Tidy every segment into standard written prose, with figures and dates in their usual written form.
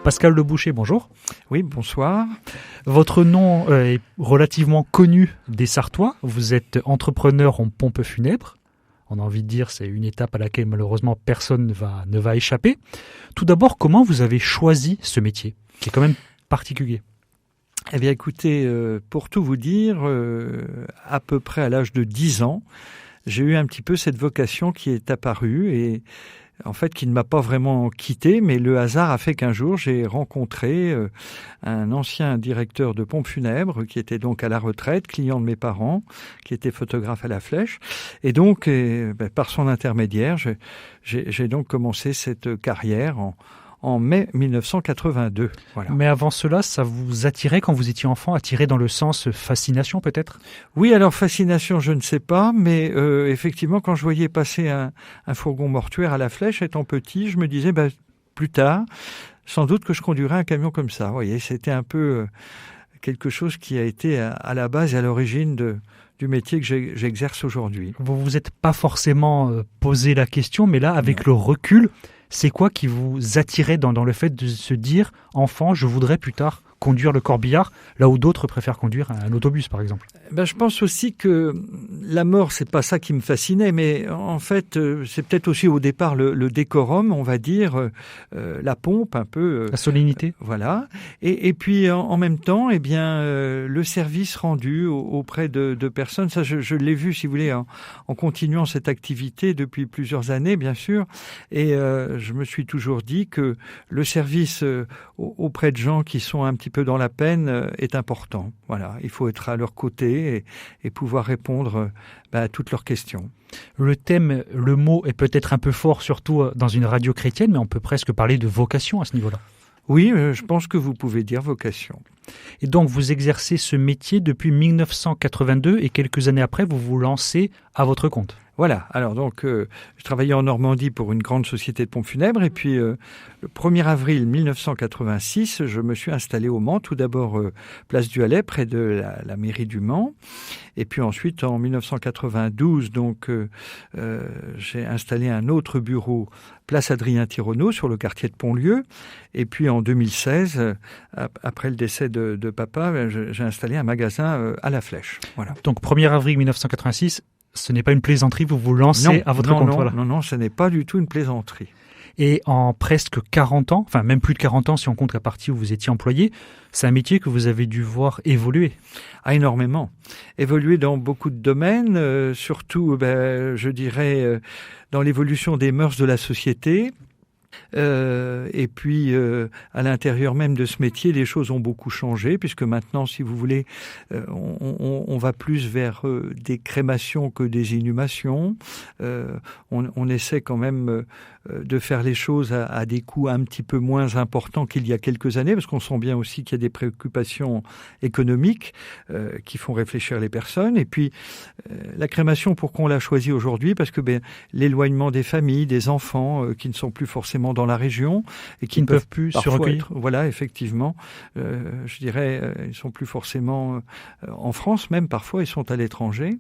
Pascal Leboucher, bonjour. Oui, bonsoir. Votre nom est relativement connu des Sartois. Vous êtes entrepreneur en pompes funèbres. On a envie de dire c'est une étape à laquelle malheureusement personne ne va échapper. Tout d'abord, comment vous avez choisi ce métier, qui est quand même particulier? Eh bien écoutez, pour tout vous dire, à peu près à l'âge de 10 ans, j'ai eu un petit peu cette vocation qui est apparue et en fait qui ne m'a pas vraiment quitté, mais le hasard a fait qu'un jour j'ai rencontré un ancien directeur de pompes funèbres qui était donc à la retraite, client de mes parents, qui était photographe à la Flèche. Et donc, par son intermédiaire, j'ai donc commencé cette carrière en mai 1982. Voilà. Mais avant cela, ça vous attirait quand vous étiez enfant, attiré dans le sens fascination peut-être? Oui, alors fascination, je ne sais pas, mais effectivement, quand je voyais passer un fourgon mortuaire à la Flèche, étant petit, je me disais, plus tard, sans doute que je conduirais un camion comme ça. Vous voyez, c'était un peu quelque chose qui a été à la base et à l'origine du métier que j'exerce aujourd'hui. Vous vous êtes pas forcément posé la question, mais là, avec le recul, c'est quoi qui vous attirait dans le fait de se dire, enfant, je voudrais plus tard conduire le corbillard, là où d'autres préfèrent conduire un autobus, par exemple? Je pense aussi que la mort, c'est pas ça qui me fascinait, mais en fait, c'est peut-être aussi au départ le décorum, on va dire, la pompe un peu. La solennité. Voilà. Et puis en même temps, eh bien, le service rendu auprès de personnes, ça je l'ai vu, si vous voulez, en continuant cette activité depuis plusieurs années, bien sûr. Et je me suis toujours dit que le service auprès de gens qui sont un petit peu dans la peine est important. Voilà, il faut être à leur côté et pouvoir répondre à toutes leurs questions. Le thème, le mot est peut-être un peu fort, surtout dans une radio chrétienne, mais on peut presque parler de vocation à ce niveau-là. Oui, je pense que vous pouvez dire vocation. Et donc, vous exercez ce métier depuis 1982 et quelques années après, vous vous lancez à votre compte. Voilà, alors donc je travaillais en Normandie pour une grande société de pompes funèbres et puis le 1er avril 1986, je me suis installé au Mans, tout d'abord place du Hallet, près de la mairie du Mans, et puis ensuite en 1992, donc j'ai installé un autre bureau, place Adrien Thironneau, sur le quartier de Pontlieu, et puis en 2016, après le décès de papa, j'ai installé un magasin à la Flèche. Voilà. Donc 1er avril 1986, ce n'est pas une plaisanterie, vous vous lancez à votre compte. Voilà. Non, ce n'est pas du tout une plaisanterie. Et en presque 40 ans, enfin même plus de 40 ans si on compte la partie où vous étiez employé, c'est un métier que vous avez dû voir évoluer. Énormément. Évoluer dans beaucoup de domaines, surtout, je dirais, dans l'évolution des mœurs de la société. Et puis à l'intérieur même de ce métier, les choses ont beaucoup changé puisque maintenant, si vous voulez, on va plus vers des crémations que des inhumations. On essaie quand même de faire les choses à des coûts un petit peu moins importants qu'il y a quelques années, parce qu'on sent bien aussi qu'il y a des préoccupations économiques qui font réfléchir les personnes. Et puis la crémation, pourquoi on l'a choisie aujourd'hui? Parce que l'éloignement des familles, des enfants qui ne sont plus forcément dans la région et qui ne peuvent plus se recueillir. Voilà, effectivement, je dirais, ils sont plus forcément en France, même parfois ils sont à l'étranger,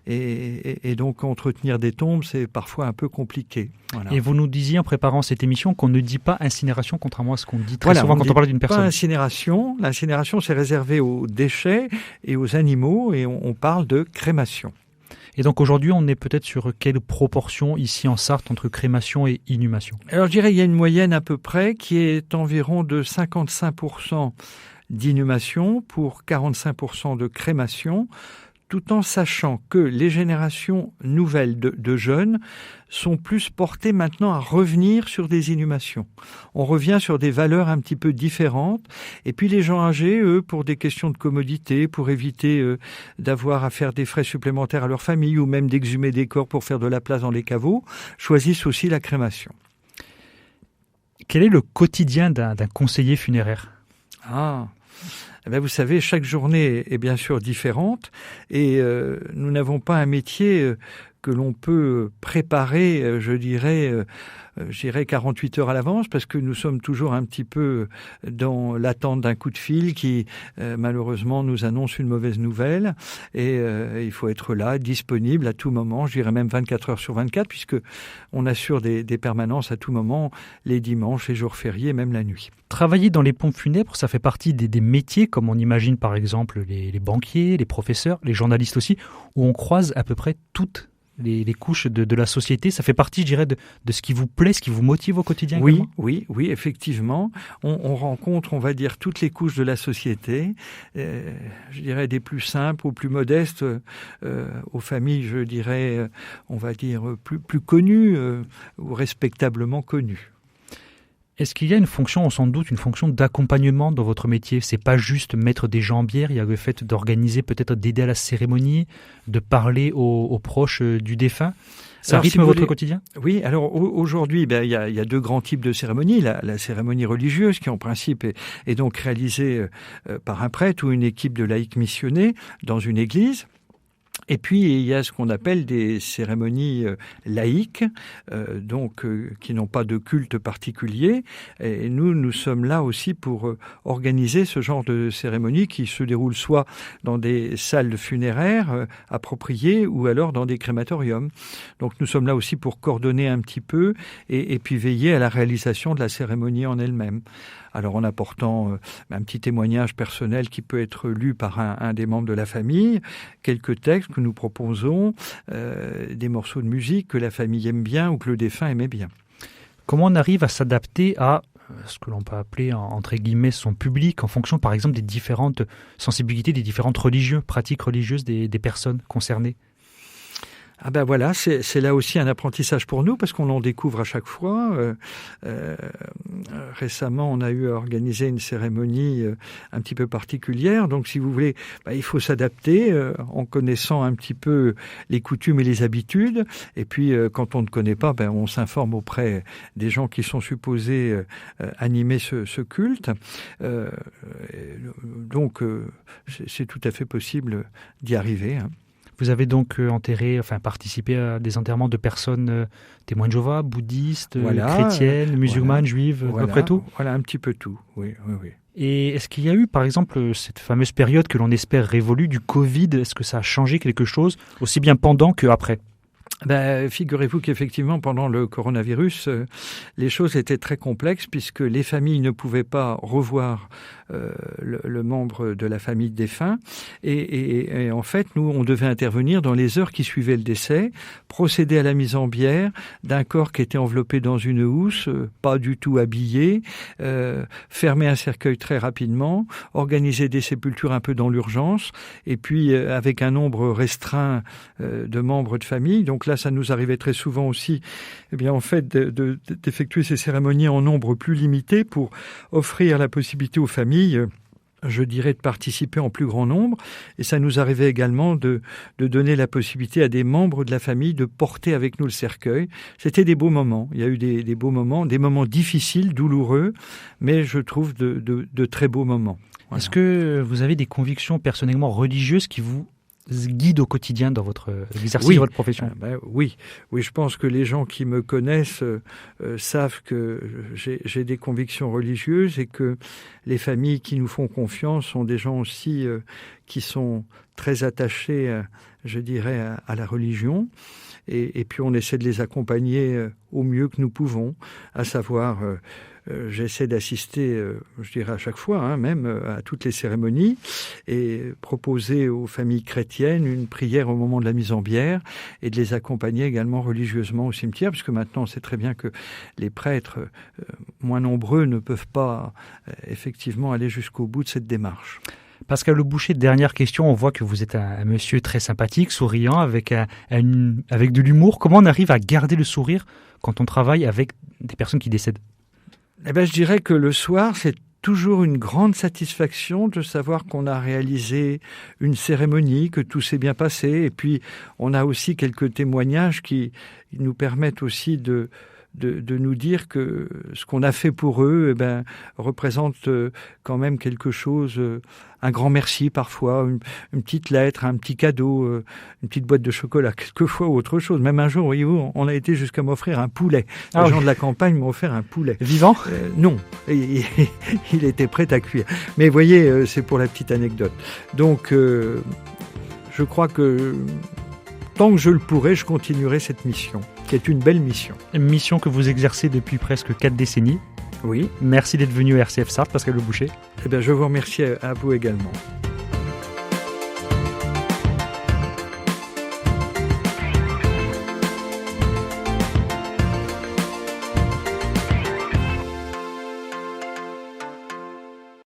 et donc entretenir des tombes, c'est parfois un peu compliqué. Voilà. Et vous nous disiez en préparant cette émission qu'on ne dit pas incinération, contrairement à ce qu'on dit très souvent quand on parle d'une personne. Pas incinération. L'incinération, c'est réservé aux déchets et aux animaux, et on parle de crémation. Et donc aujourd'hui, on est peut-être sur quelle proportion ici en Sarthe entre crémation et inhumation? Alors je dirais qu'il y a une moyenne à peu près qui est environ de 55% d'inhumation pour 45% de crémation, tout en sachant que les générations nouvelles de jeunes sont plus portées maintenant à revenir sur des inhumations. On revient sur des valeurs un petit peu différentes. Et puis les gens âgés, eux, pour des questions de commodité, pour éviter d'avoir à faire des frais supplémentaires à leur famille ou même d'exhumer des corps pour faire de la place dans les caveaux, choisissent aussi la crémation. Quel est le quotidien d'un conseiller funéraire? Vous savez, chaque journée est bien sûr différente et nous n'avons pas un métier que l'on peut préparer, je dirais 48 heures à l'avance, parce que nous sommes toujours un petit peu dans l'attente d'un coup de fil qui, malheureusement, nous annonce une mauvaise nouvelle. Et il faut être là, disponible à tout moment, je dirais même 24 heures sur 24, puisque on assure des permanences à tout moment, les dimanches, les jours fériés, même la nuit. Travailler dans les pompes funèbres, ça fait partie des métiers, comme on imagine par exemple les banquiers, les professeurs, les journalistes aussi, où on croise à peu près toutes les couches de la société. Ça fait partie, je dirais, de ce qui vous plaît, ce qui vous motive au quotidien. Oui, effectivement. On rencontre, on va dire, toutes les couches de la société. Je dirais des plus simples aux plus modestes, aux familles, je dirais, on va dire, plus connues ou respectablement connues. Est-ce qu'il y a une fonction, sans doute, une fonction d'accompagnement dans votre métier ? C'est pas juste mettre des gens en bière, il y a le fait d'organiser, peut-être d'aider à la cérémonie, de parler aux proches du défunt. Ça rythme votre quotidien ? Oui, alors aujourd'hui, il y a deux grands types de cérémonies. La cérémonie religieuse, qui en principe est donc réalisée par un prêtre ou une équipe de laïcs missionnés dans une église. Et puis, il y a ce qu'on appelle des cérémonies laïques, qui n'ont pas de culte particulier. Et nous sommes là aussi pour organiser ce genre de cérémonie qui se déroule soit dans des salles funéraires appropriées ou alors dans des crématoriums. Donc, nous sommes là aussi pour coordonner un petit peu et puis veiller à la réalisation de la cérémonie en elle-même. Alors en apportant un petit témoignage personnel qui peut être lu par un des membres de la famille, quelques textes que nous proposons, des morceaux de musique que la famille aime bien ou que le défunt aimait bien. Comment on arrive à s'adapter à ce que l'on peut appeler, entre guillemets, son public, en fonction par exemple des différentes sensibilités, des différentes pratiques religieuses des personnes concernées ? Ah ben voilà, c'est là aussi un apprentissage pour nous parce qu'on en découvre à chaque fois. Récemment, on a eu à organiser une cérémonie un petit peu particulière. Donc, si vous voulez, il faut s'adapter en connaissant un petit peu les coutumes et les habitudes. Et puis, quand on ne connaît pas, on s'informe auprès des gens qui sont supposés animer ce culte. Donc, c'est tout à fait possible d'y arriver. Vous avez donc participé à des enterrements de personnes témoins de Jéhovah, bouddhistes, chrétiennes, musulmanes, juives, à peu près tout ? Voilà, un petit peu tout, oui. Et est-ce qu'il y a eu, par exemple, cette fameuse période que l'on espère révolue du Covid ? Est-ce que ça a changé quelque chose, aussi bien pendant qu'après ? Figurez-vous qu'effectivement, pendant le coronavirus, les choses étaient très complexes puisque les familles ne pouvaient pas revoir le membre de la famille défunt. Et en fait, nous, on devait intervenir dans les heures qui suivaient le décès, procéder à la mise en bière d'un corps qui était enveloppé dans une housse, pas du tout habillé, fermer un cercueil très rapidement, organiser des sépultures un peu dans l'urgence, et puis avec un nombre restreint de membres de famille. Donc là, ça nous arrivait très souvent aussi, d'effectuer ces cérémonies en nombre plus limité pour offrir la possibilité aux familles, je dirais, de participer en plus grand nombre. Et ça nous arrivait également de donner la possibilité à des membres de la famille de porter avec nous le cercueil. C'était des beaux moments. Il y a eu des beaux moments, des moments difficiles, douloureux, mais je trouve de très beaux moments. Voilà. Est-ce que vous avez des convictions personnellement religieuses qui vous guide au quotidien dans votre exercice de votre profession ? Oui, je pense que les gens qui me connaissent savent que j'ai des convictions religieuses et que les familles qui nous font confiance sont des gens aussi qui sont très attachés, je dirais, à la religion. Et puis on essaie de les accompagner au mieux que nous pouvons, à savoir... j'essaie d'assister, je dirais à chaque fois, même à toutes les cérémonies, et proposer aux familles chrétiennes une prière au moment de la mise en bière, et de les accompagner également religieusement au cimetière, puisque maintenant on sait très bien que les prêtres moins nombreux ne peuvent pas effectivement aller jusqu'au bout de cette démarche. Pascal Le Boucher, dernière question. On voit que vous êtes un monsieur très sympathique, souriant, avec de l'humour. Comment on arrive à garder le sourire quand on travaille avec des personnes qui décèdent ? Je dirais que le soir, c'est toujours une grande satisfaction de savoir qu'on a réalisé une cérémonie, que tout s'est bien passé. Et puis, on a aussi quelques témoignages qui nous permettent aussi de de nous dire que ce qu'on a fait pour eux représente quand même quelque chose, un grand merci parfois, une petite lettre, un petit cadeau, une petite boîte de chocolat, quelquefois ou autre chose. Même un jour, voyez-vous, on a été jusqu'à m'offrir un poulet. Les gens de la campagne m'ont offert un poulet. Vivant ? Non, il était prêt à cuire. Mais voyez, c'est pour la petite anecdote. Donc, je crois que tant que je le pourrai, je continuerai cette mission, qui est une belle mission. Une mission que vous exercez depuis presque 4 décennies. Oui. Merci d'être venu à RCF Sarthe, Pascal Le Boucher. Je vous remercie à vous également.